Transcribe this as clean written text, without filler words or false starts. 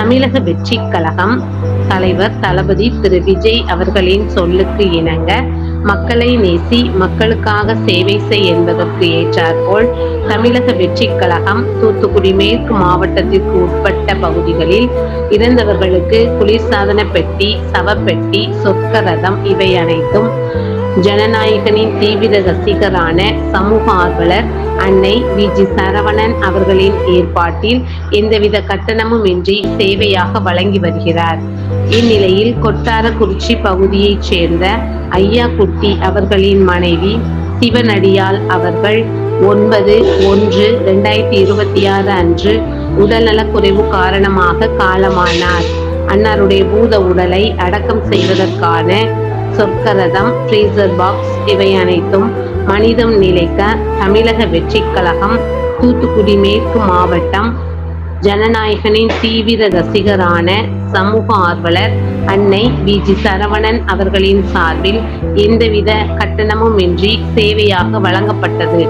தமிழக வெற்றி கழகம் தலைவர் தளபதி திரு விஜய் அவர்களின் சொல்லுக்கு இணங்க மக்களை நேசி மக்களுக்காக சேவை செய் என்பதற்கு ஏற்றாற்போல் தமிழக வெற்றி கழகம் தூத்துக்குடி மேற்கு மாவட்டத்திற்கு உட்பட்ட பகுதிகளில் இறந்தவர்களுக்கு குளிர்சாதன பெட்டி, சவப்பெட்டி, சொர்க்க ரதம் இவை அனைத்தும் ஜனநாயகனின் தீவிர ரசிகரான சமூக ஆர்வலர் அன்னை வி.ஜி. சரவணன் அவர்களின் ஏற்பாட்டில் எந்தவித கட்டணமும் இன்றி சேவையாக வழங்கி வருகிறார். இந்நிலையில் கொட்டாரக்குறிச்சி பகுதியைச் சேர்ந்த ஐயா குட்டி அவர்களின் மனைவி சிவனடியாள் அவர்கள் 9/1/2026 அன்று உடல்நலக்குறைவு காரணமாக காலமானார். அன்னாருடைய பூத உடலை அடக்கம் செய்வதற்கான சொர்க்கரதம், ஃப்ரீசர் பாக்ஸ் இவை அனைத்தும் மனிதம் நிலைக்க தமிழக வெற்றி கழகம் தூத்துக்குடி மேற்கு மாவட்டம் ஜனநாயகனின் தீவிர ரசிகரான சமூக ஆர்வலர் அன்னை வி.ஜி. சரவணன் அவர்களின் சார்பில் எந்தவித கட்டணமும் இன்றி சேவையாக வழங்கப்பட்டது.